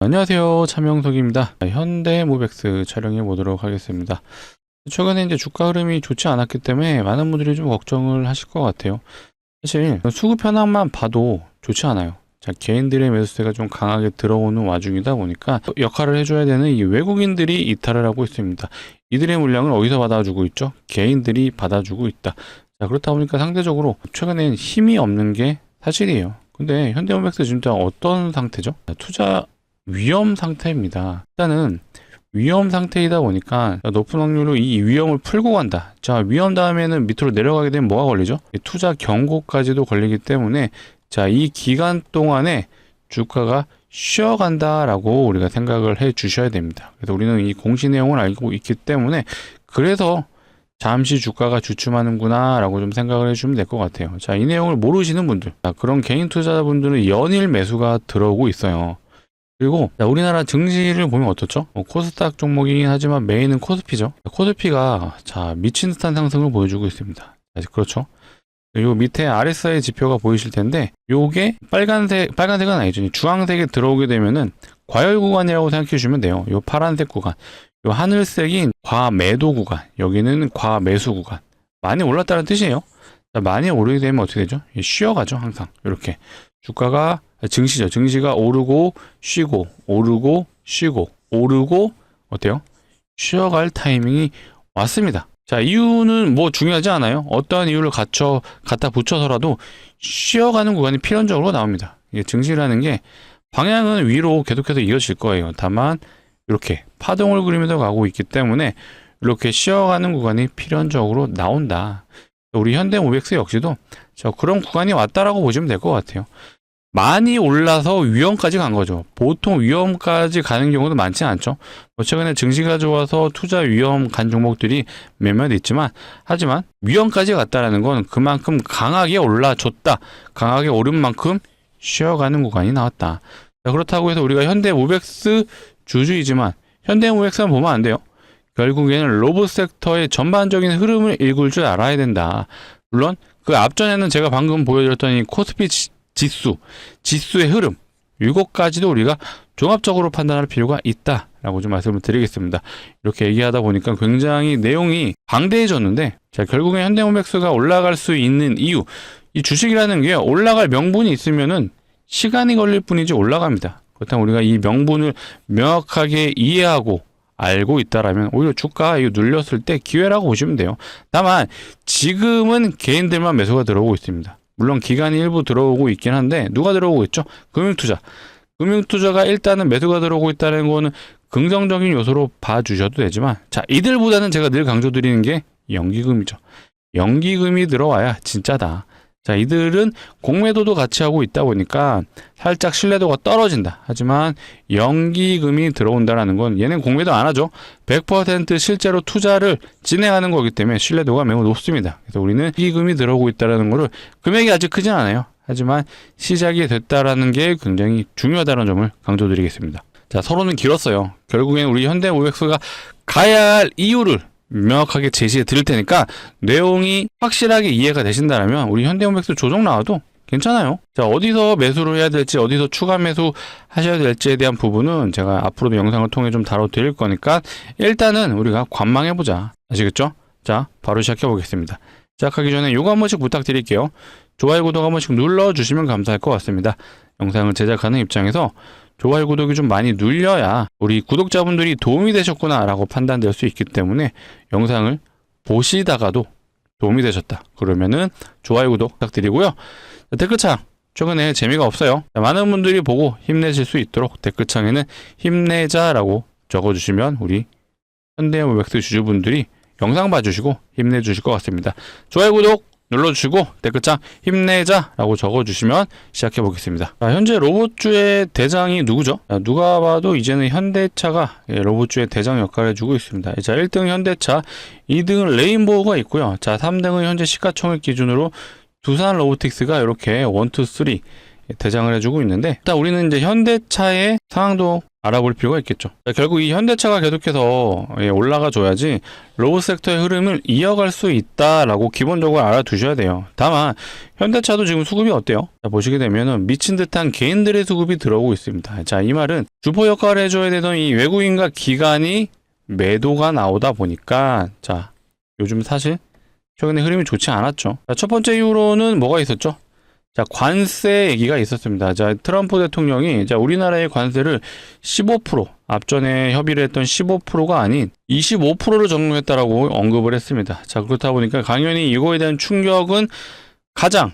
안녕하세요, 차명석입니다. 현대모백스 촬영해 보도록 하겠습니다. 최근에 이제 주가 흐름이 좋지 않았기 때문에 많은 분들이 좀 걱정을 하실 것 같아요. 사실 수급 현황만 봐도 좋지 않아요. 자, 개인들의 매수세가 좀 강하게 들어오는 와중이다 보니까 역할을 해줘야 되는 이 외국인들이 이탈을 하고 있습니다. 이들의 물량을 어디서 받아주고 있죠? 개인들이 받아주고 있다. 자, 그렇다 보니까 상대적으로 최근엔 힘이 없는 게 사실이에요. 근데 현대모백스 진짜 어떤 상태죠? 투자 위험 상태입니다. 일단은 위험 상태이다 보니까 높은 확률로 이 위험을 풀고 간다. 자, 위험 다음에는 밑으로 내려가게 되면 뭐가 걸리죠? 투자 경고까지도 걸리기 때문에 자, 이 기간 동안에 주가가 쉬어간다라고 우리가 생각을 해 주셔야 됩니다. 그래서 우리는 이 공시 내용을 알고 있기 때문에 그래서 잠시 주가가 주춤하는구나 라고 좀 생각을 해주면 될 것 같아요. 자, 이 내용을 모르시는 분들, 자, 그런 개인 투자자분들은 연일 매수가 들어오고 있어요. 그리고 우리나라 증시를 보면 어떻죠? 코스닥 종목이긴 하지만 메인은 코스피죠. 코스피가 자, 미친 듯한 상승을 보여주고 있습니다. 그렇죠? 요 밑에 RSI 지표가 보이실 텐데 요게 빨간색은 아니죠. 주황색에 들어오게 되면은 과열 구간이라고 생각해 주시면 돼요. 요 파란색 구간, 요 하늘색인 과매도 구간, 여기는 과매수 구간. 많이 올랐다는 뜻이에요. 자, 많이 오르게 되면 어떻게 되죠? 쉬어가죠. 항상 이렇게 주가가 증시죠. 증시가 오르고 쉬고 오르고 쉬고 오르고 어때요? 쉬어갈 타이밍이 왔습니다. 자, 이유는 뭐 중요하지 않아요. 어떠한 이유를 갖다 붙여서라도 쉬어가는 구간이 필연적으로 나옵니다. 이게 증시라는 게 방향은 위로 계속해서 이어질 거예요. 다만 이렇게 파동을 그리면서 가고 있기 때문에 이렇게 쉬어가는 구간이 필연적으로 나온다. 우리 현대모백스 역시도 그런 구간이 왔다라고 보시면 될 것 같아요. 많이 올라서 위험까지 간 거죠. 보통 위험까지 가는 경우도 많지 않죠. 최근에 증시가 좋아서 투자 위험 간 종목들이 몇몇 있지만, 하지만 위험까지 갔다라는 건 그만큼 강하게 올라줬다. 강하게 오른 만큼 쉬어가는 구간이 나왔다. 자, 그렇다고 해서 우리가 현대모백스 주주이지만 현대모백스만 보면 안 돼요. 결국에는 로봇 섹터의 전반적인 흐름을 읽을 줄 알아야 된다. 물론 그 앞전에는 제가 방금 보여드렸던 이 코스피 지수의 흐름, 이것까지도 우리가 종합적으로 판단할 필요가 있다라고 좀 말씀을 드리겠습니다. 이렇게 얘기하다 보니까 굉장히 내용이 방대해졌는데, 자, 결국에 현대모백스가 올라갈 수 있는 이유, 이 주식이라는 게 올라갈 명분이 있으면은 시간이 걸릴 뿐이지 올라갑니다. 그렇다면 우리가 이 명분을 명확하게 이해하고 알고 있다라면 오히려 주가 눌렸을 때 기회라고 보시면 돼요. 다만 지금은 개인들만 매수가 들어오고 있습니다. 물론 기간이 일부 들어오고 있긴 한데 누가 들어오고 있죠? 금융투자가 일단은 매수가 들어오고 있다는 거는 긍정적인 요소로 봐주셔도 되지만, 자, 이들보다는 제가 늘 강조드리는 게 연기금이죠. 연기금이 들어와야 진짜다. 자, 이들은 공매도도 같이 하고 있다 보니까 살짝 신뢰도가 떨어진다. 하지만 연기금이 들어온다는 건 얘는 공매도 안 하죠. 100% 실제로 투자를 진행하는 거기 때문에 신뢰도가 매우 높습니다. 그래서 우리는 연기금이 들어오고 있다는 거를, 금액이 아직 크진 않아요. 하지만 시작이 됐다라는 게 굉장히 중요하다는 점을 강조드리겠습니다. 자, 서론은 길었어요. 결국엔 우리 현대모백스가 가야 할 이유를 명확하게 제시해 드릴 테니까 내용이 확실하게 이해가 되신다면 우리 현대모백스 조정 나와도 괜찮아요. 자, 어디서 매수를 해야 될지, 어디서 추가 매수 하셔야 될지에 대한 부분은 제가 앞으로도 영상을 통해 좀 다뤄드릴 거니까 일단은 우리가 관망해보자. 아시겠죠? 자, 바로 시작해 보겠습니다. 시작하기 전에 요거 한 번씩 부탁드릴게요. 좋아요, 구독 한 번씩 눌러주시면 감사할 것 같습니다. 영상을 제작하는 입장에서 좋아요, 구독이 좀 많이 눌려야 우리 구독자분들이 도움이 되셨구나 라고 판단될 수 있기 때문에 영상을 보시다가도 도움이 되셨다 그러면은 좋아요, 구독 부탁드리고요. 댓글창 최근에 재미가 없어요. 많은 분들이 보고 힘내실 수 있도록 댓글창에는 힘내자라고 적어주시면 우리 현대모백스 주주분들이 영상 봐주시고 힘내주실 것 같습니다. 좋아요, 구독 눌러주시고 댓글창 힘내자라고 적어주시면 시작해 보겠습니다. 자, 현재 로봇주의 대장이 누구죠? 자, 누가 봐도 이제는 현대차가 로봇주의 대장 역할을 해주고 있습니다. 자, 1등 현대차, 2등은 레인보우가 있고요. 자, 3등은 현재 시가총액 기준으로 두산 로보틱스가 이렇게 1, 2, 3 대장을 해주고 있는데, 일단 우리는 이제 현대차의 상황도 알아볼 필요가 있겠죠. 자, 결국 이 현대차가 계속해서 올라가 줘야지 로봇 섹터의 흐름을 이어갈 수 있다라고 기본적으로 알아두셔야 돼요. 다만 현대차도 지금 수급이 어때요? 자, 보시게 되면은 미친 듯한 개인들의 수급이 들어오고 있습니다. 자, 이 말은 주포 역할을 해줘야 되던 이 외국인과 기관이 매도가 나오다 보니까 자, 요즘 사실 최근에 흐름이 좋지 않았죠. 자, 첫 번째 이유로는 뭐가 있었죠? 자, 관세 얘기가 있었습니다. 자, 트럼프 대통령이 자, 우리나라의 관세를 15%, 앞전에 협의를 했던 15%가 아닌 25%로 적용했다라고 언급을 했습니다. 자, 그렇다 보니까 당연히 이거에 대한 충격은 가장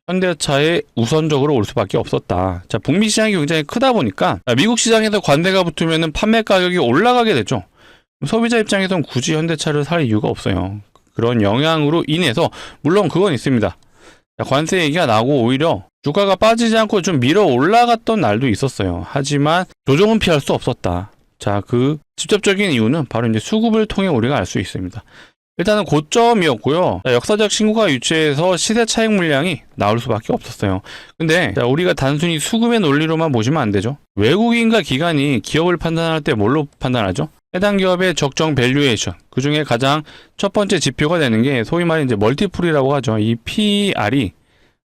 현대차에 우선적으로 올 수밖에 없었다. 자, 북미 시장이 굉장히 크다 보니까 미국 시장에서 관세가 붙으면 판매 가격이 올라가게 되죠. 소비자 입장에선 굳이 현대차를 살 이유가 없어요. 그런 영향으로 인해서 물론 그건 있습니다. 관세 얘기가 나고 오히려 주가가 빠지지 않고 좀 밀어 올라갔던 날도 있었어요. 하지만 조정은 피할 수 없었다. 자, 그 직접적인 이유는 바로 이제 수급을 통해 우리가 알 수 있습니다. 일단은 고점이었고요. 자, 역사적 신고가 유치해서 시세 차익 물량이 나올 수밖에 없었어요. 근데 자, 우리가 단순히 수급의 논리로만 보시면 안 되죠. 외국인과 기관이 기업을 판단할 때 뭘로 판단하죠? 해당 기업의 적정 밸류에이션, 그 중에 가장 첫 번째 지표가 되는 게 소위 말해 이제 멀티플이라고 하죠. 이 PR이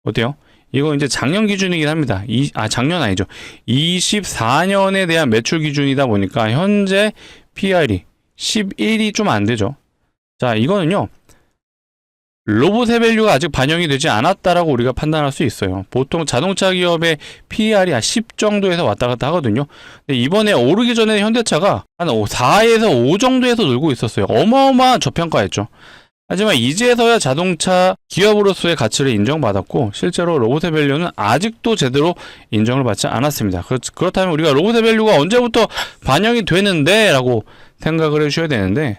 어때요? 이거 이제 작년 기준이긴 합니다. 작년 아니죠. 24년에 대한 매출 기준이다 보니까 현재 PR이 11이 좀 안 되죠. 자, 이거는요. 로봇의 밸류가 아직 반영이 되지 않았다라고 우리가 판단할 수 있어요. 보통 자동차 기업의 PER이 한 10 정도에서 왔다 갔다 하거든요. 근데 이번에 오르기 전에 현대차가 한 4에서 5 정도에서 놀고 있었어요. 어마어마한 저평가였죠. 하지만 이제서야 자동차 기업으로서의 가치를 인정받았고 실제로 로봇의 밸류는 아직도 제대로 인정을 받지 않았습니다. 그렇다면 우리가 로봇의 밸류가 언제부터 반영이 되는데? 라고 생각을 해주셔야 되는데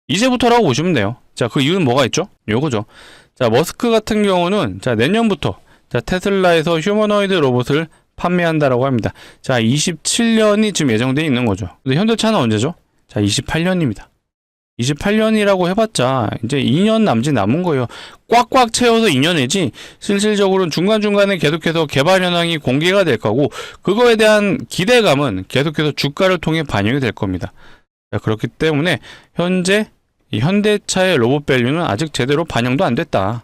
이제부터라고 보시면 돼요. 자, 그 이유는 뭐가 있죠? 요거죠. 자, 머스크 같은 경우는 자, 내년부터 자, 테슬라에서 휴머노이드 로봇을 판매한다라고 합니다. 자, 27년이 지금 예정되어 있는 거죠. 근데 현대차는 언제죠? 자, 28년입니다. 28년이라고 해봤자 이제 2년 남은 거예요. 꽉꽉 채워서 2년이지 실질적으로는 중간중간에 계속해서 개발 현황이 공개가 될 거고 그거에 대한 기대감은 계속해서 주가를 통해 반영이 될 겁니다. 자, 그렇기 때문에 현재 이 현대차의 로봇 밸류는 아직 제대로 반영도 안 됐다.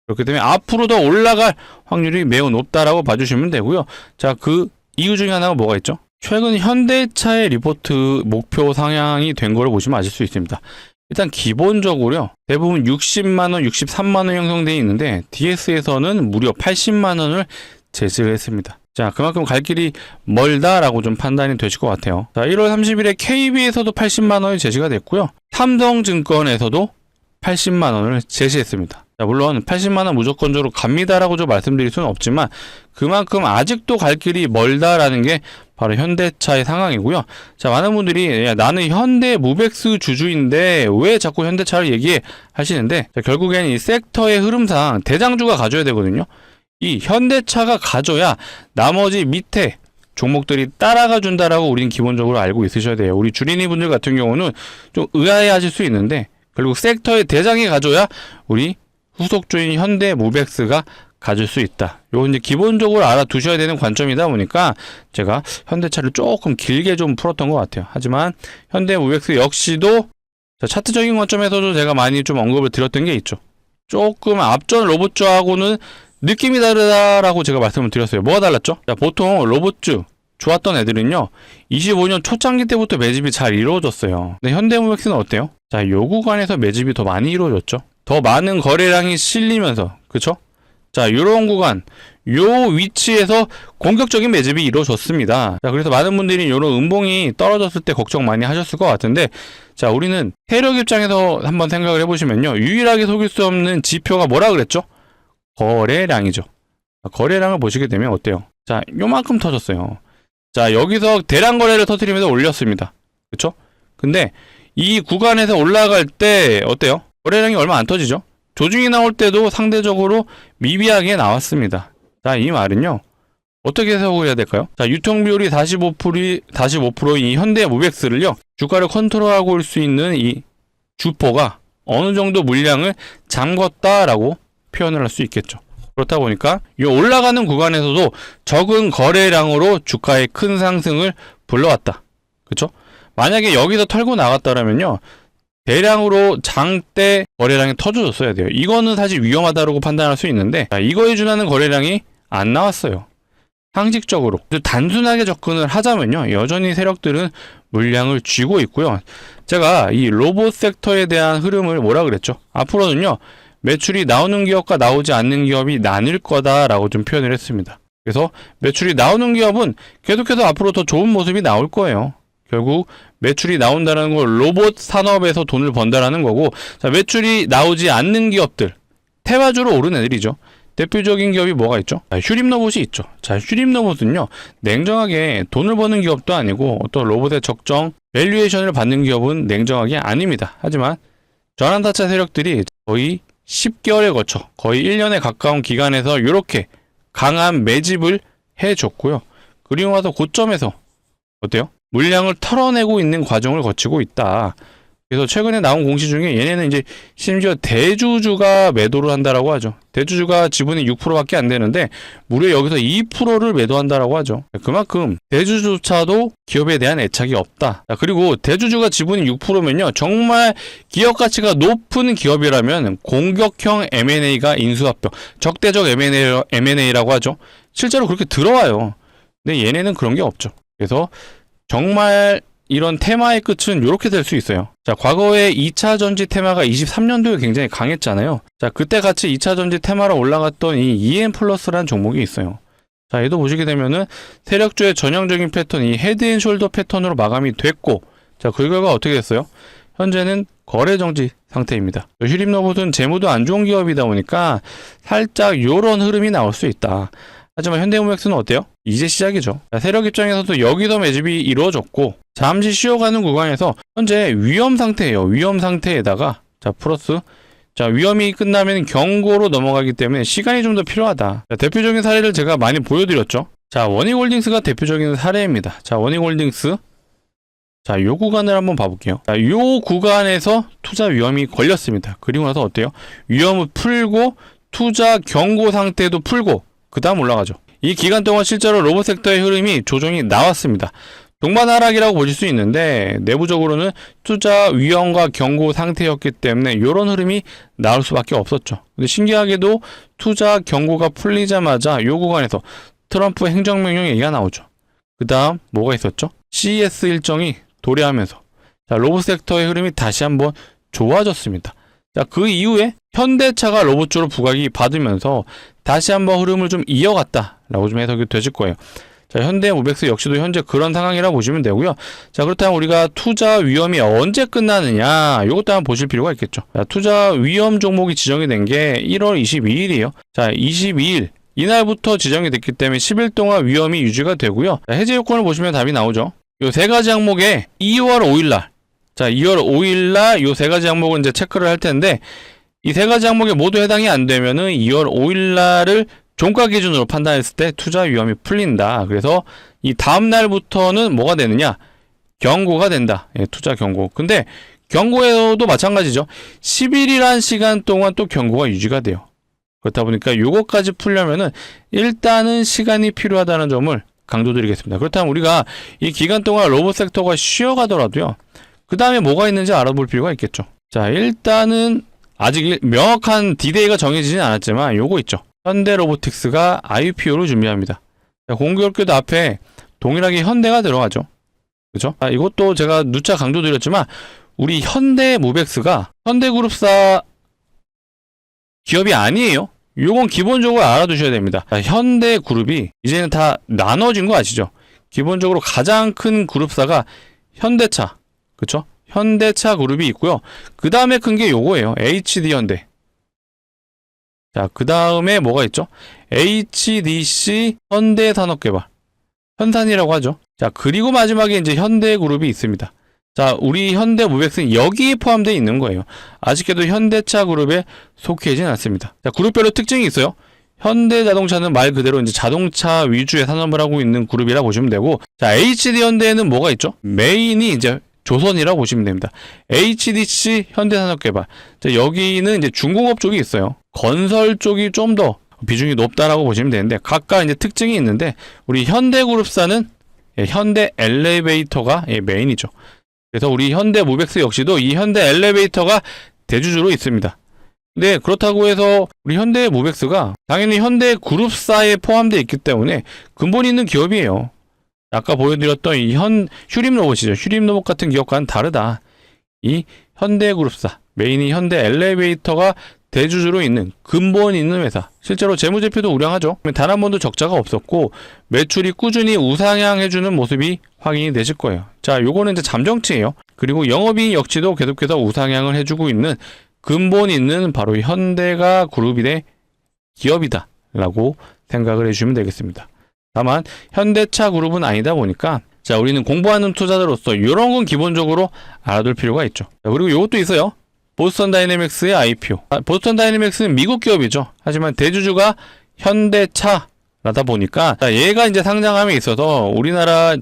그렇기 때문에 앞으로 더 올라갈 확률이 매우 높다라고 봐주시면 되고요. 자, 그 이유 중에 하나가 뭐가 있죠? 최근 현대차의 리포트 목표 상향이 된 걸 보시면 아실 수 있습니다. 일단 기본적으로요. 대부분 60만원, 63만원 형성되어 있는데 DS에서는 무려 80만원을 제시를 했습니다. 자, 그만큼 갈 길이 멀다라고 좀 판단이 되실 것 같아요. 자, 1월 30일에 KB에서도 80만원이 제시가 됐고요. 삼성증권에서도 80만원을 제시했습니다. 자, 물론 80만원 무조건적으로 갑니다라고 좀 말씀드릴 수는 없지만 그만큼 아직도 갈 길이 멀다라는 게 바로 현대차의 상황이고요. 자, 많은 분들이 야, 나는 현대 무벡스 주주인데 왜 자꾸 현대차를 얘기해 하시는데 자, 결국엔 이 섹터의 흐름상 대장주가 가져야 되거든요. 이 현대차가 가져야 나머지 밑에 종목들이 따라가 준다라고 우리는 기본적으로 알고 있으셔야 돼요. 우리 주린이 분들 같은 경우는 좀 의아해 하실 수 있는데 결국 섹터의 대장이 가져야 우리 후속주인 현대 무벡스가 가질 수 있다. 요 이제 기본적으로 알아두셔야 되는 관점이다 보니까 제가 현대차를 조금 길게 좀 풀었던 것 같아요. 하지만 현대 무벡스 역시도 차트적인 관점에서도 제가 많이 좀 언급을 드렸던 게 있죠. 조금 앞전 로봇주하고는 느낌이 다르다라고 제가 말씀을 드렸어요. 뭐가 달랐죠? 자, 보통 로봇주 좋았던 애들은요 25년 초창기 때부터 매집이 잘 이루어졌어요. 근데 현대무벡스는 어때요? 자, 요 구간에서 매집이 더 많이 이루어졌죠. 더 많은 거래량이 실리면서 그쵸? 자, 요런 구간 요 위치에서 공격적인 매집이 이루어졌습니다. 자, 그래서 많은 분들이 요런 음봉이 떨어졌을 때 걱정 많이 하셨을 것 같은데 자, 우리는 세력 입장에서 한번 생각을 해보시면요 유일하게 속일 수 없는 지표가 뭐라 그랬죠? 거래량이죠. 거래량을 보시게 되면 어때요? 자, 요만큼 터졌어요. 자, 여기서 대량 거래를 터뜨리면서 올렸습니다. 그쵸? 근데 이 구간에서 올라갈 때 어때요? 거래량이 얼마 안 터지죠? 조중이 나올 때도 상대적으로 미비하게 나왔습니다. 자, 이 말은요. 어떻게 해석을 해야 될까요? 자, 유통 비율이 45%인 이 현대 무벡스를요. 주가를 컨트롤하고 올 수 있는 이 주포가 어느 정도 물량을 잠궜다라고 표현을 할 수 있겠죠. 그렇다 보니까 이 올라가는 구간에서도 적은 거래량으로 주가의 큰 상승을 불러왔다. 그쵸? 만약에 여기서 털고 나갔다라면요, 대량으로 장대 거래량이 터져줬어야 돼요. 이거는 사실 위험하다고 판단할 수 있는데, 이거에 준하는 거래량이 안 나왔어요. 상식적으로 단순하게 접근을 하자면요, 여전히 세력들은 물량을 쥐고 있고요. 제가 이 로봇 섹터에 대한 흐름을 뭐라 그랬죠? 앞으로는요, 매출이 나오는 기업과 나오지 않는 기업이 나뉠 거다라고 좀 표현을 했습니다. 그래서 매출이 나오는 기업은 계속해서 앞으로 더 좋은 모습이 나올 거예요. 결국 매출이 나온다는 걸 로봇 산업에서 돈을 번다라는 거고, 자, 매출이 나오지 않는 기업들, 태화주로 오른 애들이죠. 대표적인 기업이 뭐가 있죠? 자, 휴림로봇이 있죠. 자, 휴림로봇은요, 냉정하게 돈을 버는 기업도 아니고 어떤 로봇의 적정 밸류에이션을 받는 기업은 냉정하게 아닙니다. 하지만 전환사차 세력들이 거의 10개월에 거쳐 거의 1년에 가까운 기간에서 이렇게 강한 매집을 해줬고요. 그리고 와서 고점에서 어때요? 물량을 털어내고 있는 과정을 거치고 있다. 그래서 최근에 나온 공시 중에 얘네는 이제 심지어 대주주가 매도를 한다라고 하죠. 대주주가 지분이 6%밖에 안 되는데 무려 여기서 2%를 매도한다라고 하죠. 그만큼 대주주조차도 기업에 대한 애착이 없다. 그리고 대주주가 지분이 6%면요, 정말 기업 가치가 높은 기업이라면 공격형 M&A가 인수합병, 적대적 M&A라고 하죠. 실제로 그렇게 들어와요. 근데 얘네는 그런 게 없죠. 그래서 정말 이런 테마의 끝은 이렇게 될 수 있어요. 자, 과거에 2차 전지 테마가 23년도에 굉장히 강했잖아요. 자, 그때 같이 2차 전지 테마로 올라갔던 이 EM 플러스라는 종목이 있어요. 자, 얘도 보시게 되면은 세력주의 전형적인 패턴이 헤드앤숄더 패턴으로 마감이 됐고, 자, 그 결과 어떻게 됐어요? 현재는 거래 정지 상태입니다. 휴림로봇은 재무도 안 좋은 기업이다 보니까 살짝 요런 흐름이 나올 수 있다. 하지만 현대모백스는 어때요? 이제 시작이죠. 자, 세력 입장에서도 여기서 매집이 이루어졌고, 잠시 쉬어가는 구간에서 현재 위험 상태예요. 위험 상태에다가 자, 플러스, 자, 위험이 끝나면 경고로 넘어가기 때문에 시간이 좀 더 필요하다. 자, 대표적인 사례를 제가 많이 보여드렸죠. 자, 원익홀딩스가 대표적인 사례입니다. 자, 원익홀딩스, 자, 요 구간을 한번 봐볼게요. 자, 요 구간에서 투자 위험이 걸렸습니다. 그리고 나서 어때요? 위험을 풀고 투자 경고 상태도 풀고 그 다음 올라가죠. 이 기간 동안 실제로 로봇 섹터의 흐름이 조정이 나왔습니다. 동반 하락이라고 보실 수 있는데 내부적으로는 투자 위험과 경고 상태였기 때문에 이런 흐름이 나올 수밖에 없었죠. 근데 신기하게도 투자 경고가 풀리자마자 이 구간에서 트럼프 행정명령 얘기가 나오죠. 그 다음 뭐가 있었죠? CES 일정이 도래하면서 자, 로봇 섹터의 흐름이 다시 한번 좋아졌습니다. 자, 그 이후에 현대차가 로봇주로 부각이 받으면서 다시 한번 흐름을 좀 이어갔다라고 좀 해석이 되실 거예요. 자, 현대모백스 역시도 현재 그런 상황이라고 보시면 되고요. 자, 그렇다면 우리가 투자 위험이 언제 끝나느냐, 이것도 한번 보실 필요가 있겠죠. 자, 투자 위험 종목이 지정이 된 게 1월 22일이에요. 자, 22일 이날부터 지정이 됐기 때문에 10일 동안 위험이 유지가 되고요. 자, 해제 요건을 보시면 답이 나오죠. 요 세 가지 항목에 2월 5일날, 자, 2월 5일날 요 세 가지 항목은 이제 체크를 할 텐데, 이 세 가지 항목에 모두 해당이 안 되면은 2월 5일날을 종가 기준으로 판단했을 때 투자 위험이 풀린다. 그래서 이 다음 날부터는 뭐가 되느냐? 경고가 된다. 예, 투자 경고. 근데 경고에도 마찬가지죠. 10일이란 시간 동안 또 경고가 유지가 돼요. 그렇다 보니까 요거까지 풀려면은 일단은 시간이 필요하다는 점을 강조드리겠습니다. 그렇다면 우리가 이 기간 동안 로봇 섹터가 쉬어가더라도요, 그 다음에 뭐가 있는지 알아볼 필요가 있겠죠. 자, 일단은 아직 명확한 디데이가 정해지진 않았지만 요거 있죠. 현대로보틱스가 IPO를 준비합니다. 자, 공교롭게도 앞에 동일하게 현대가 들어가죠. 그죠? 아, 이것도 제가 누차 강조드렸지만 우리 현대모백스가 현대그룹사 기업이 아니에요. 요건 기본적으로 알아두셔야 됩니다. 자, 현대그룹이 이제는 다 나눠진 거 아시죠? 기본적으로 가장 큰 그룹사가 현대차, 그쵸? 현대차 그룹이 있고요. 그 다음에 큰 게 요거예요. HD현대. 자, 그 다음에 뭐가 있죠? HDC 현대산업개발. 현산이라고 하죠. 자, 그리고 마지막에 이제 현대그룹이 있습니다. 자, 우리 현대모백스는 여기에 포함되어 있는 거예요. 아쉽게도 현대차 그룹에 속해진 않습니다. 자, 그룹별로 특징이 있어요. 현대자동차는 말 그대로 이제 자동차 위주의 산업을 하고 있는 그룹이라 보시면 되고, 자, HD현대에는 뭐가 있죠? 메인이 이제 조선이라고 보시면 됩니다. HDC 현대산업개발. 자, 여기는 이제 중공업 쪽이 있어요. 건설 쪽이 좀 더 비중이 높다라고 보시면 되는데, 각각 이제 특징이 있는데, 우리 현대그룹사는 현대 엘리베이터가 메인이죠. 그래서 우리 현대 모백스 역시도 이 현대 엘리베이터가 대주주로 있습니다. 근데 그렇다고 해서 우리 현대 모백스가 당연히 현대 그룹사에 포함되어 있기 때문에 근본 있는 기업이에요. 아까 보여드렸던 이 휴림 로봇이죠. 휴림 로봇 같은 기업과는 다르다. 이 현대 그룹사, 메인이 현대 엘리베이터가 대주주로 있는 근본 있는 회사. 실제로 재무제표도 우량하죠. 단 한 번도 적자가 없었고 매출이 꾸준히 우상향해주는 모습이 확인이 되실 거예요. 자, 요거는 이제 잠정치예요. 그리고 영업이익 역시도 계속해서 우상향을 해주고 있는 근본 있는 바로 현대가 그룹의 기업이다 라고 생각을 해주시면 되겠습니다. 다만 현대차 그룹은 아니다 보니까 자, 우리는 공부하는 투자자로서 이런 건 기본적으로 알아둘 필요가 있죠. 자, 그리고 이것도 있어요. 보스턴 다이내믹스의 IPO. 보스턴 다이내믹스는 미국 기업이죠. 하지만 대주주가 현대차라다 보니까 얘가 이제 상장함에 있어서 우리나라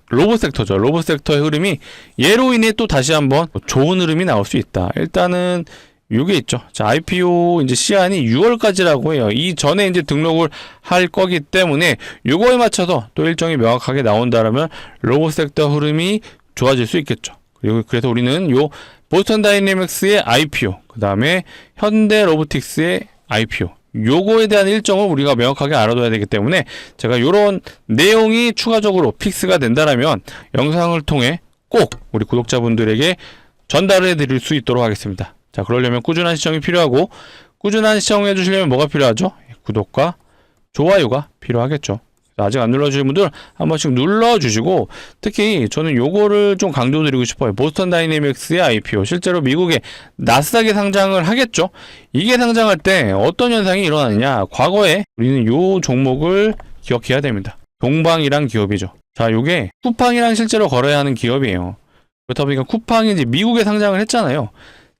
로봇 섹터죠. 로봇 섹터의 흐름이 얘로 인해 또 다시 한번 좋은 흐름이 나올 수 있다. 일단은 요게 있죠. 자, IPO 이제 시한이 6월까지라고 해요. 이 전에 이제 등록을 할 거기 때문에 요거에 맞춰서 또 일정이 명확하게 나온다라면 로봇 섹터 흐름이 좋아질 수 있겠죠. 그리고 그래서 우리는 요 보스턴 다이내믹스의 IPO, 그 다음에 현대 로보틱스의 IPO, 요거에 대한 일정을 우리가 명확하게 알아둬야 되기 때문에 제가 요런 내용이 추가적으로 픽스가 된다라면 영상을 통해 꼭 우리 구독자분들에게 전달해 드릴 수 있도록 하겠습니다. 자, 그러려면 꾸준한 시청이 필요하고, 꾸준한 시청해 주시려면 뭐가 필요하죠? 구독과 좋아요가 필요하겠죠. 아직 안 눌러주신 분들 한 번씩 눌러주시고, 특히 저는 요거를 좀 강조드리고 싶어요. 보스턴 다이내믹스의 IPO, 실제로 미국의 나스닥에 상장을 하겠죠. 이게 상장할 때 어떤 현상이 일어나느냐, 과거에 우리는 요 종목을 기억해야 됩니다. 동방이란 기업이죠. 자, 요게 쿠팡이랑 실제로 거래하는 기업이에요. 그렇다 보니까 쿠팡이 이제 미국에 상장을 했잖아요.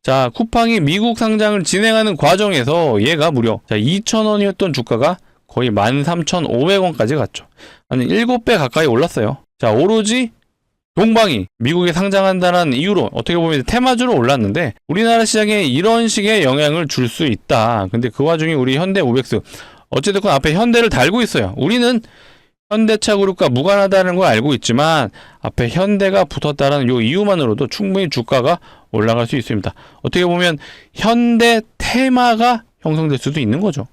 자, 쿠팡이 미국 상장을 진행하는 과정에서 얘가 무려 2,000원이었던 주가가 거의 13,500원까지 갔죠. 아니 7배 가까이 올랐어요. 자, 오로지 동방이 미국에 상장한다는 이유로 어떻게 보면 테마주로 올랐는데 우리나라 시장에 이런 식의 영향을 줄 수 있다. 근데 그 와중에 우리 현대 모백스 어찌됐건 앞에 현대를 달고 있어요. 우리는 현대차 그룹과 무관하다는 걸 알고 있지만 앞에 현대가 붙었다는 요 이유만으로도 충분히 주가가 올라갈 수 있습니다. 어떻게 보면 현대 테마가 형성될 수도 있는 거죠.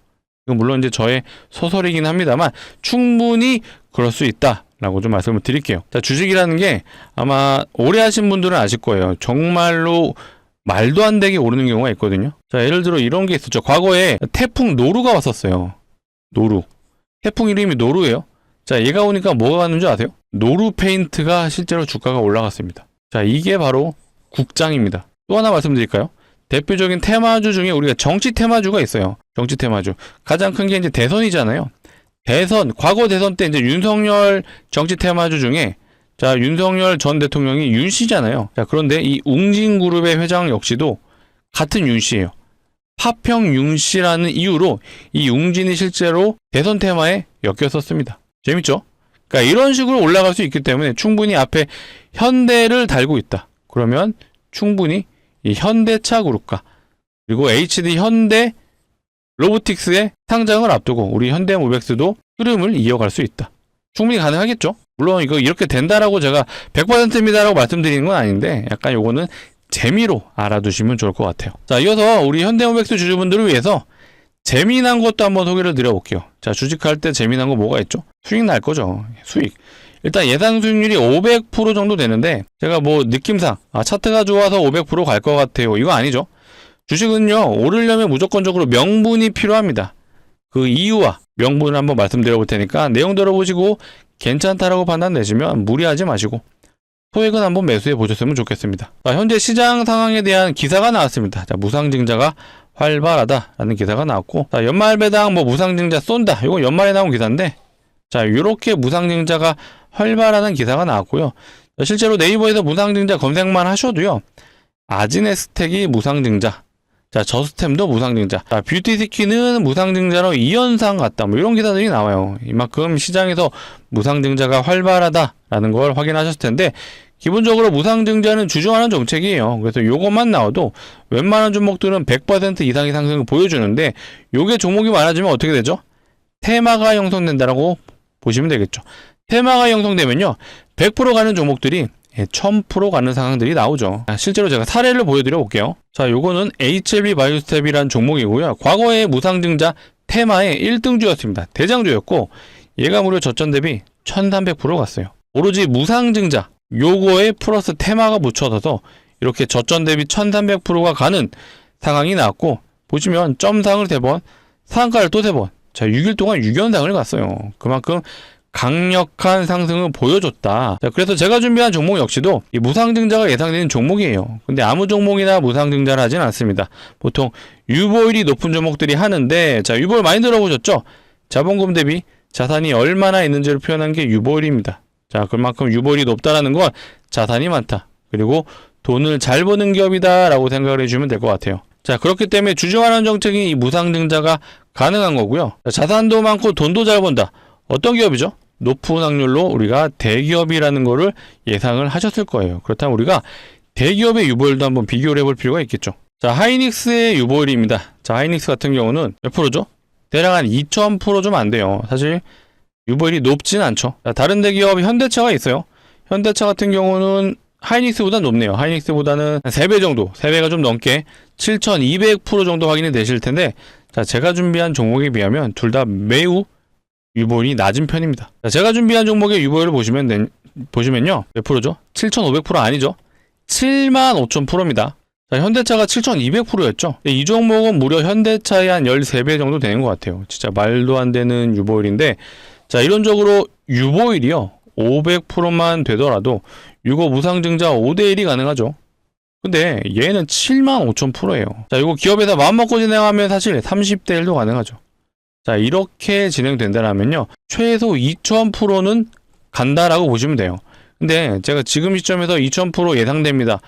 물론 이제 저의 소설이긴 합니다만 충분히 그럴 수 있다라고 좀 말씀을 드릴게요. 자, 주식이라는 게 아마 오래 하신 분들은 아실 거예요. 정말로 말도 안 되게 오르는 경우가 있거든요. 자, 예를 들어 이런 게 있었죠. 과거에 태풍 노루가 왔었어요. 노루. 태풍 이름이 노루예요. 자, 얘가 오니까 뭐가 왔는지 아세요? 노루 페인트가 실제로 주가가 올라갔습니다. 자, 이게 바로 국장입니다. 또 하나 말씀드릴까요? 대표적인 테마주 중에 우리가 정치 테마주가 있어요. 정치 테마주. 가장 큰 게 이제 대선이잖아요. 과거 대선 때 이제 윤석열 정치 테마주 중에 자, 윤석열 전 대통령이 윤 씨잖아요. 자, 그런데 이 웅진그룹의 회장 역시도 같은 윤 씨예요. 파평 윤 씨라는 이유로 이 웅진이 실제로 대선 테마에 엮였었습니다. 재밌죠? 그러니까 이런 식으로 올라갈 수 있기 때문에 충분히 앞에 현대를 달고 있다. 그러면 충분히 이 현대차 그룹과 그리고 HD 현대 로보틱스의 상장을 앞두고 우리 현대모백스도 흐름을 이어갈 수 있다. 충분히 가능하겠죠? 물론 이거 이렇게 된다라고 제가 100%입니다라고 말씀드리는 건 아닌데 약간 요거는 재미로 알아두시면 좋을 것 같아요. 자, 이어서 우리 현대모백스 주주분들을 위해서 재미난 것도 한번 소개를 드려볼게요. 자, 주식할 때 재미난 거 뭐가 있죠? 수익 날 거죠. 수익. 일단 예상 수익률이 500% 정도 되는데 제가 뭐 느낌상 차트가 좋아서 500% 갈 것 같아요. 이거 아니죠. 주식은요, 오르려면 무조건적으로 명분이 필요합니다. 그 이유와 명분을 한번 말씀드려 볼 테니까 내용 들어보시고 괜찮다라고 판단 내시면 무리하지 마시고 소액은 한번 매수해 보셨으면 좋겠습니다. 자, 현재 시장 상황에 대한 기사가 나왔습니다. 자, 무상증자가 활발하다라는 기사가 나왔고, 자, 연말 배당 무상증자 쏜다. 이거 연말에 나온 기사인데, 자, 요렇게 무상증자가 활발하다는 기사가 나왔고요. 자, 실제로 네이버에서 무상증자 검색만 하셔도요, 아지네스텍이 무상증자, 자, 저스템도 무상증자, 자, 뷰티스키는 무상증자로 2연상 갔다. 이런 기사들이 나와요. 이만큼 시장에서 무상증자가 활발하다라는 걸 확인하셨을 텐데, 기본적으로 무상증자는 주저하는 정책이에요. 그래서 요것만 나와도 웬만한 종목들은 100% 이상의 상승을 보여주는데, 요게 종목이 많아지면 어떻게 되죠? 테마가 형성된다라고 보시면 되겠죠. 테마가 형성되면요 100% 가는 종목들이 1000% 가는 상황들이 나오죠. 실제로 제가 사례를 보여드려 볼게요. 자, 요거는 HLB 바이오스텝이라는 종목이고요. 과거의 무상증자 테마의 1등주였습니다. 대장주였고 얘가 무려 저점 대비 1300% 갔어요. 오로지 무상증자 요거에 플러스 테마가 묻혀져서 이렇게 저점 대비 1300%가 가는 상황이 나왔고 보시면 점상을 3번, 상한가를 또 3번. 자, 6일 동안 6연상을 갔어요. 그만큼 강력한 상승을 보여줬다. 자, 그래서 제가 준비한 종목 역시도 이 무상증자가 예상되는 종목이에요. 근데 아무 종목이나 무상증자를 하진 않습니다. 보통 유보율이 높은 종목들이 하는데, 자, 유보율 많이 들어보셨죠? 자본금 대비 자산이 얼마나 있는지를 표현한 게 유보율입니다. 자, 그만큼 유보율이 높다라는 건 자산이 많다. 그리고 돈을 잘 버는 기업이다 라고 생각을 해주면 될 것 같아요. 자, 그렇기 때문에 주주환원 정책이 이 무상증자가 가능한 거고요. 자, 자산도 많고 돈도 잘 번다. 어떤 기업이죠? 높은 확률로 우리가 대기업이라는 거를 예상을 하셨을 거예요. 그렇다면 우리가 대기업의 유보율도 한번 비교를 해볼 필요가 있겠죠. 자, 하이닉스의 유보율입니다. 자, 하이닉스 같은 경우는 몇 프로죠? 대략 한 2000% 좀 안 돼요. 사실 유보율이 높진 않죠. 자, 다른 대기업 현대차가 있어요. 현대차 같은 경우는 하이닉스보다 높네요. 하이닉스보다는 3배 정도, 3배가 좀 넘게 7200% 정도 확인이 되실 텐데, 자, 제가 준비한 종목에 비하면 둘 다 매우 유보율이 낮은 편입니다. 자, 제가 준비한 종목의 유보율을 보시면요. 몇 프로죠? 7500% 아니죠? 75000%입니다. 자, 현대차가 7200%였죠? 이 종목은 무려 현대차의 한 13배 정도 되는 것 같아요. 진짜 말도 안 되는 유보율인데, 자, 이론적으로 유보율이요. 500%만 되더라도 이거 무상증자 5대1이 가능하죠. 근데 얘는 75000%예요. 자, 이거 기업에서 마음먹고 진행하면 사실 30대1도 가능하죠. 자, 이렇게 진행된다면요 최소 2000%는 간다라고 보시면 돼요. 근데 제가 지금 시점에서 2000% 예상됩니다.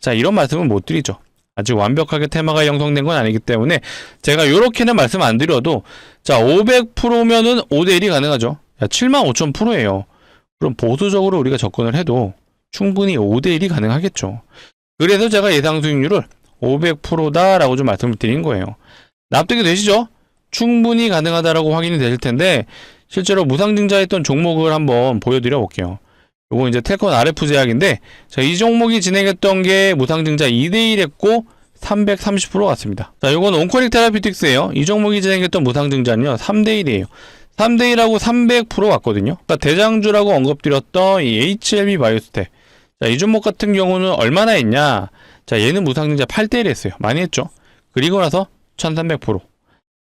자, 이런 말씀은 못 드리죠. 아직 완벽하게 테마가 형성된 건 아니기 때문에 제가 이렇게는 말씀 안 드려도, 자, 500%면은 5대1이 가능하죠. 75000%예요. 그럼 보수적으로 우리가 접근을 해도 충분히 5대1이 가능하겠죠. 그래서 제가 예상 수익률을 500%다라고 좀 말씀을 드린 거예요. 납득이 되시죠? 충분히 가능하다라고 확인이 되실 텐데, 실제로 무상증자했던 종목을 한번 보여드려 볼게요. 요거 이제 텔콘 RF 제약인데, 자, 이 종목이 진행했던 게 무상증자 2대1 했고 330% 갔습니다. 자, 요건 온코닉 테라피틱스예요. 이 종목이 진행했던 무상증자는요 3대1이에요. 3대1하고 300% 갔거든요. 그러니까 대장주라고 언급드렸던 이 HLB 바이오스텍. 자, 이 종목 같은 경우는 얼마나 했냐? 자, 얘는 무상증자 8대1 했어요. 많이 했죠. 그리고 나서 1300%.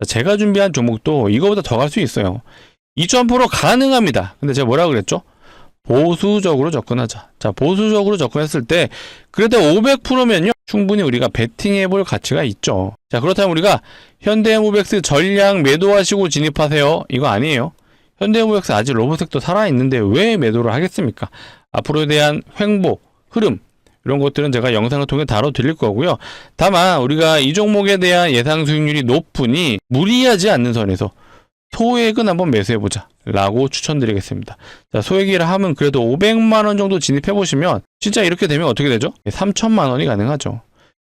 제가 준비한 종목도 이거보다 더 갈 수 있어요. 2000% 가능합니다. 근데 제가 뭐라고 그랬죠? 보수적으로 접근하자. 자, 보수적으로 접근했을 때 그래도 500%면요 충분히 우리가 베팅해 볼 가치가 있죠. 자, 그렇다면 우리가 현대해무백스 전량 매도하시고 진입하세요, 이거 아니에요. 현대해무백스 아직 로보섹터 살아있는데 왜 매도를 하겠습니까? 앞으로에 대한 횡보, 흐름 이런 것들은 제가 영상을 통해 다뤄드릴 거고요. 다만 우리가 이 종목에 대한 예상 수익률이 높으니 무리하지 않는 선에서 소액은 한번 매수해보자 라고 추천드리겠습니다. 자, 소액이라 하면 그래도 500만원 정도 진입해보시면 진짜 이렇게 되면 어떻게 되죠? 3000만원이 가능하죠.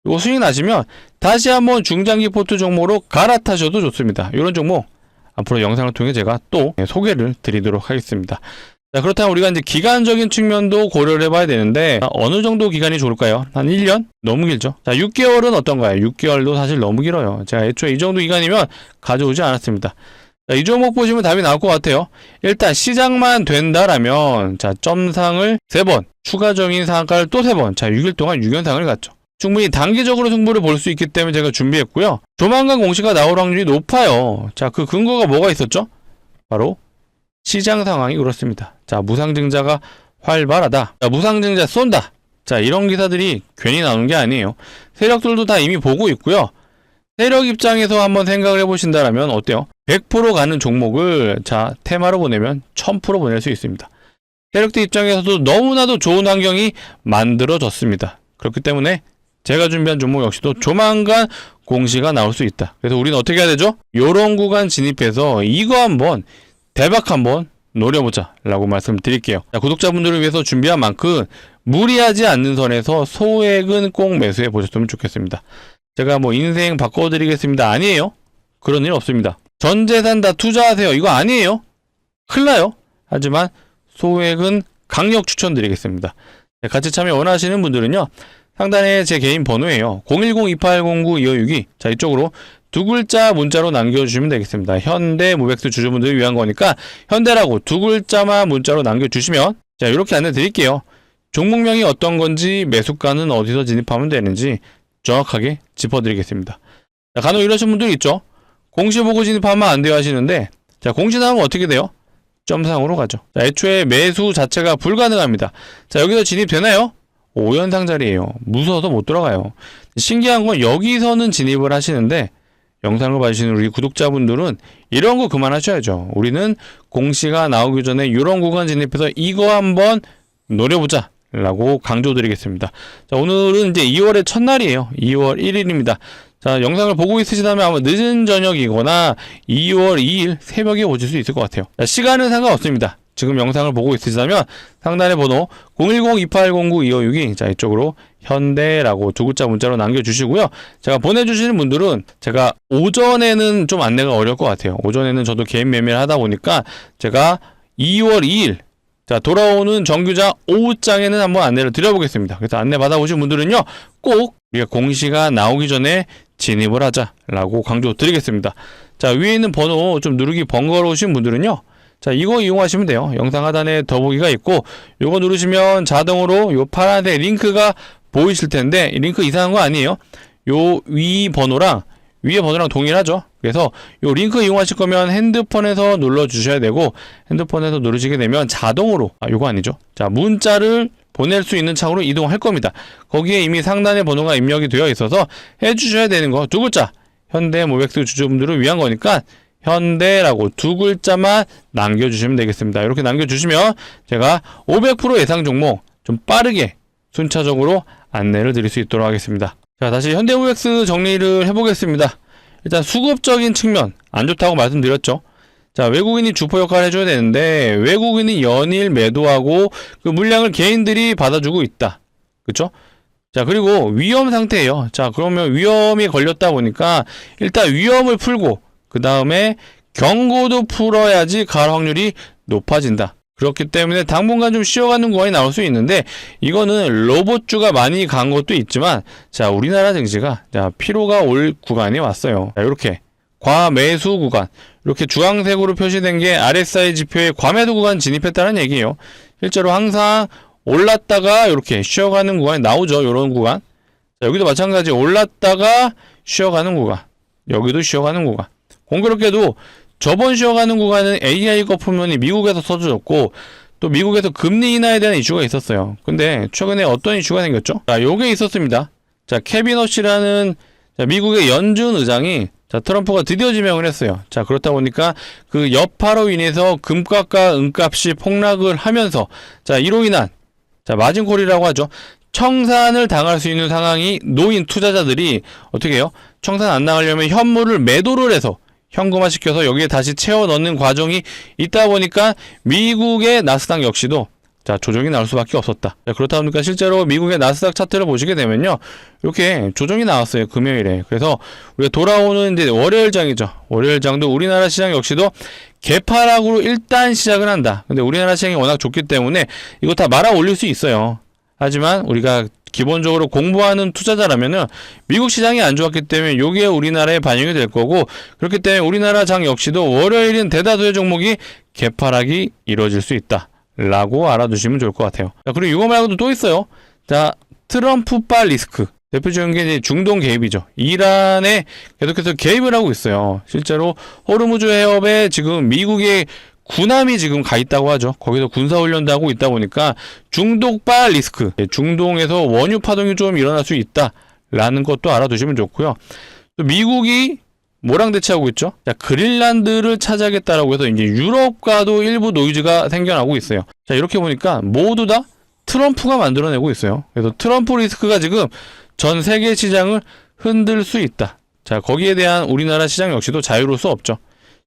이거 수익 나시면 다시 한번 중장기 포트 종목으로 갈아타셔도 좋습니다. 이런 종목 앞으로 영상을 통해 제가 또 소개를 드리도록 하겠습니다. 자, 그렇다면 우리가 이제 기간적인 측면도 고려를 해봐야 되는데, 어느 정도 기간이 좋을까요? 한 1년? 너무 길죠? 자, 6개월은 어떤가요? 6개월도 사실 너무 길어요. 제가 애초에 이 정도 기간이면 가져오지 않았습니다. 자, 이 종목 보시면 답이 나올 것 같아요. 일단 시작만 된다라면, 자, 점상을 3번, 추가적인 상한가를 또 3번, 자, 6일 동안 6연상을 갔죠. 충분히 단기적으로 승부를 볼 수 있기 때문에 제가 준비했고요. 조만간 공시가 나올 확률이 높아요. 자, 그 근거가 뭐가 있었죠? 바로 시장 상황이 그렇습니다. 자, 무상증자가 활발하다. 자, 무상증자 쏜다. 자, 이런 기사들이 괜히 나오는 게 아니에요. 세력들도 다 이미 보고 있고요. 세력 입장에서 한번 생각을 해보신다면 어때요? 100% 가는 종목을 자, 테마로 보내면 1000% 보낼 수 있습니다. 세력들 입장에서도 너무나도 좋은 환경이 만들어졌습니다. 그렇기 때문에 제가 준비한 종목 역시도 조만간 공시가 나올 수 있다. 그래서 우리는 어떻게 해야 되죠? 요런 구간 진입해서 이거 한번 대박 한번 노려보자 라고 말씀드릴게요. 자, 구독자분들을 위해서 준비한 만큼 무리하지 않는 선에서 소액은 꼭 매수해 보셨으면 좋겠습니다. 제가 뭐 인생 바꿔드리겠습니다 아니에요. 그런 일 없습니다. 전 재산 다 투자하세요 이거 아니에요. 큰일 나요. 하지만 소액은 강력 추천드리겠습니다. 같이 참여 원하시는 분들은요, 상단에 제 개인 번호예요. 010-2809-2562. 자, 이쪽으로 두 글자 문자로 남겨주시면 되겠습니다. 현대 모백스 주주분들을 위한 거니까 현대라고 두 글자만 문자로 남겨주시면, 자, 이렇게 안내 드릴게요. 종목명이 어떤 건지, 매수가는 어디서 진입하면 되는지 정확하게 짚어드리겠습니다. 자, 간혹 이러신 분들 있죠. 공시 보고 진입하면 안 돼요 하시는데, 자, 공시 나오면 어떻게 돼요? 점상으로 가죠. 자, 애초에 매수 자체가 불가능합니다. 자, 여기서 진입되나요? 5연상 자리예요. 무서워서 못 들어가요. 신기한 건 여기서는 진입을 하시는데, 영상을 봐주시는 우리 구독자분들은 이런 거 그만하셔야죠. 우리는 공시가 나오기 전에 이런 구간 진입해서 이거 한번 노려보자 라고 강조드리겠습니다. 자, 오늘은 이제 2월의 첫날이에요. 2월 1일입니다. 자, 영상을 보고 있으시다면 아마 늦은 저녁이거나 2월 2일 새벽에 오실 수 있을 것 같아요. 자, 시간은 상관없습니다. 지금 영상을 보고 있으시다면 상단의 번호 010-2809-2562, 자, 이쪽으로 현대라고 두 글자 문자로 남겨주시고요. 제가 보내주시는 분들은 제가 오전에는 좀 안내가 어려울 것 같아요. 오전에는 저도 개인 매매를 하다 보니까 제가 2월 2일 자, 돌아오는 정규장 오후장에는 한번 안내를 드려보겠습니다. 그래서 안내 받아보신 분들은요, 꼭 우리가 공시가 나오기 전에 진입을 하자라고 강조드리겠습니다. 자, 위에 있는 번호 좀 누르기 번거로우신 분들은요, 자, 이거 이용하시면 돼요. 영상 하단에 더보기가 있고, 요거 누르시면 자동으로 요 파란색 링크가 보이실 텐데, 이 링크 이상한 거 아니에요. 요 위 번호랑 위에 번호랑 동일하죠. 그래서 요 링크 이용하실 거면 핸드폰에서 눌러주셔야 되고, 핸드폰에서 누르시게 되면 자동으로, 요거 아니죠. 자, 문자를 보낼 수 있는 창으로 이동할 겁니다. 거기에 이미 상단의 번호가 입력이 되어 있어서 해주셔야 되는 거 두 글자, 현대 모백스 주주분들을 위한 거니까 현대라고 두 글자만 남겨주시면 되겠습니다. 이렇게 남겨주시면 제가 500% 예상 종목 좀 빠르게 순차적으로 안내를 드릴 수 있도록 하겠습니다. 자, 다시 현대모백스 정리를 해보겠습니다. 일단 수급적인 측면 안 좋다고 말씀드렸죠. 자, 외국인이 주포 역할을 해줘야 되는데 외국인이 연일 매도하고 그 물량을 개인들이 받아주고 있다. 그쵸? 자, 그리고 위험 상태예요. 자, 그러면 위험이 걸렸다 보니까 일단 위험을 풀고 그 다음에 경고도 풀어야지 갈 확률이 높아진다. 그렇기 때문에 당분간 좀 쉬어가는 구간이 나올 수 있는데, 이거는 로봇주가 많이 간 것도 있지만, 자, 우리나라 증시가 자, 피로가 올 구간이 왔어요. 자, 이렇게 과매수 구간, 이렇게 주황색으로 표시된 게 RSI 지표의 과매도 구간 진입했다는 얘기예요. 실제로 항상 올랐다가 이렇게 쉬어가는 구간이 나오죠. 이런 구간. 자, 여기도 마찬가지 올랐다가 쉬어가는 구간, 여기도 쉬어가는 구간. 공교롭게도 저번 쉬어가는 구간은 AI 거품론이 미국에서 써주었고, 또 미국에서 금리 인하에 대한 이슈가 있었어요. 근데 최근에 어떤 이슈가 생겼죠? 자, 요게 있었습니다. 자, 케빈 허시라는 미국의 연준 의장이 자, 트럼프가 드디어 지명을 했어요. 자, 그렇다 보니까 그 여파로 인해서 금값과 은값이 폭락을 하면서, 자, 이로 인한 자, 마진콜이라고 하죠. 청산을 당할 수 있는 상황이 놓인 투자자들이 어떻게 해요? 청산 안 당하려면 현물을 매도를 해서 현금화 시켜서 여기에 다시 채워 넣는 과정이 있다 보니까 미국의 나스닥 역시도 자, 조정이 나올 수밖에 없었다. 자, 그렇다 보니까 실제로 미국의 나스닥 차트를 보시게 되면요, 이렇게 조정이 나왔어요, 금요일에. 그래서 우리가 돌아오는 이제 월요일장이죠. 월요일장도 우리나라 시장 역시도 개파락으로 일단 시작을 한다. 근데 우리나라 시장이 워낙 좋기 때문에 이거 다 말아 올릴 수 있어요. 하지만 우리가 기본적으로 공부하는 투자자라면은 미국 시장이 안 좋았기 때문에 여기에 우리나라에 반영이 될 거고, 그렇기 때문에 우리나라 장 역시도 월요일인 대다수의 종목이 개파락이 이루어질 수 있다 라고 알아두시면 좋을 것 같아요. 자, 그리고 이거 말고도 또 있어요. 자, 트럼프발 리스크. 대표적인 게 이제 중동 개입이죠. 이란에 계속해서 개입을 하고 있어요. 실제로 호르무즈 해협에 지금 미국의 군함이 지금 가 있다고 하죠. 거기서 군사훈련도 하고 있다 보니까 중독발 리스크, 중동에서 원유 파동이 좀 일어날 수 있다라는 것도 알아두시면 좋고요. 또 미국이 뭐랑 대치하고 있죠? 자, 그린란드를 차지하겠다라고 해서 이제 유럽과도 일부 노이즈가 생겨나고 있어요. 자, 이렇게 보니까 모두 다 트럼프가 만들어내고 있어요. 그래서 트럼프 리스크가 지금 전 세계 시장을 흔들 수 있다. 자, 거기에 대한 우리나라 시장 역시도 자유로울 수 없죠.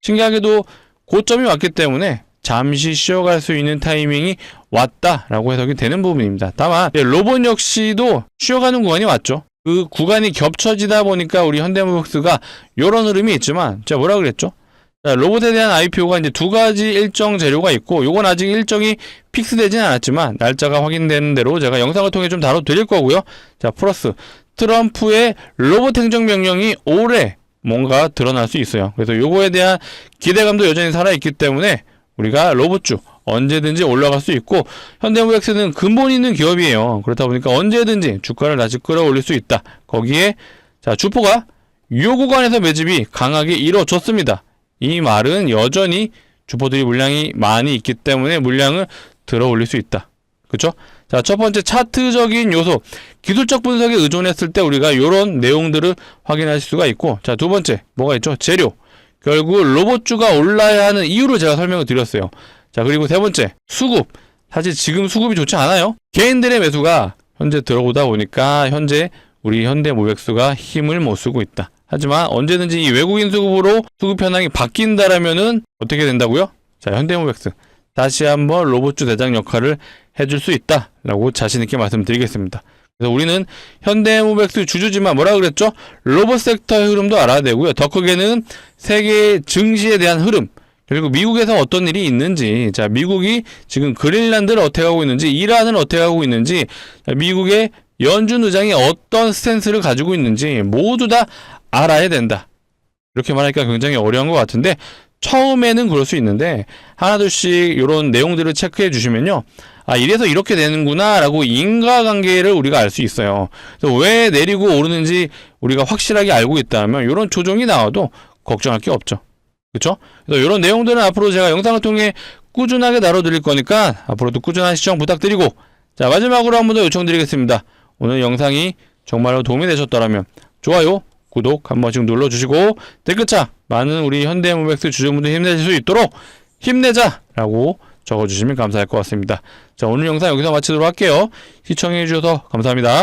신기하게도 고점이 왔기 때문에 잠시 쉬어갈 수 있는 타이밍이 왔다라고 해석이 되는 부분입니다. 다만 로봇 역시도 쉬어가는 구간이 왔죠. 그 구간이 겹쳐지다 보니까 우리 현대모백스가 이런 흐름이 있지만 제가 뭐라 그랬죠? 자, 로봇에 대한 IPO가 이제 두 가지 일정 재료가 있고, 요건 아직 일정이 픽스되진 않았지만 날짜가 확인되는 대로 제가 영상을 통해 좀 다뤄드릴 거고요. 자, 플러스 트럼프의 로봇 행정명령이 올해 뭔가 드러날 수 있어요. 그래서 요거에 대한 기대감도 여전히 살아있기 때문에 우리가 로봇주 언제든지 올라갈 수 있고, 현대모백스는 근본 있는 기업이에요. 그렇다 보니까 언제든지 주가를 다시 끌어올릴 수 있다. 거기에 자, 주포가 요 구간에서 매집이 강하게 이루어졌습니다. 이 말은 여전히 주포들이 물량이 많이 있기 때문에 물량을 들어 올릴 수 있다. 그쵸? 자, 첫 번째 차트적인 요소, 기술적 분석에 의존했을 때 우리가 요런 내용들을 확인할 수가 있고, 자, 두 번째, 뭐가 있죠? 재료. 결국 로봇주가 올라야 하는 이유를 제가 설명을 드렸어요. 자, 그리고 세 번째, 수급. 사실 지금 수급이 좋지 않아요. 개인들의 매수가 현재 들어오다 보니까 현재 우리 현대모백스가 힘을 못 쓰고 있다. 하지만 언제든지 이 외국인 수급으로 수급 현황이 바뀐다라면은 어떻게 된다고요? 자, 현대모백스 다시 한번 로봇주 대장 역할을 해줄 수 있다라고 자신 있게 말씀드리겠습니다. 그래서 우리는 현대모백스 주주지만 뭐라 그랬죠? 로봇 섹터의 흐름도 알아야 되고요. 더 크게는 세계 증시에 대한 흐름, 그리고 미국에서 어떤 일이 있는지, 자, 미국이 지금 그린란드를 어떻게 하고 있는지, 이란을 어떻게 하고 있는지, 자, 미국의 연준 의장이 어떤 스탠스를 가지고 있는지 모두 다 알아야 된다. 이렇게 말하니까 굉장히 어려운 것 같은데, 처음에는 그럴 수 있는데 하나둘씩 이런 내용들을 체크해 주시면요, 아, 이래서 이렇게 되는구나 라고 인과관계를 우리가 알 수 있어요. 그래서 왜 내리고 오르는지 우리가 확실하게 알고 있다면 이런 조정이 나와도 걱정할 게 없죠. 그쵸? 그래서 이런 내용들은 앞으로 제가 영상을 통해 꾸준하게 다뤄드릴 거니까 앞으로도 꾸준한 시청 부탁드리고, 자, 마지막으로 한 번 더 요청드리겠습니다. 오늘 영상이 정말로 도움이 되셨더라면 좋아요, 구독 한 번씩 눌러주시고 댓글창 많은 우리 현대모백스 주주분들 힘내실 수 있도록 힘내자 라고 적어주시면 감사할 것 같습니다. 자, 오늘 영상 여기서 마치도록 할게요. 시청해주셔서 감사합니다.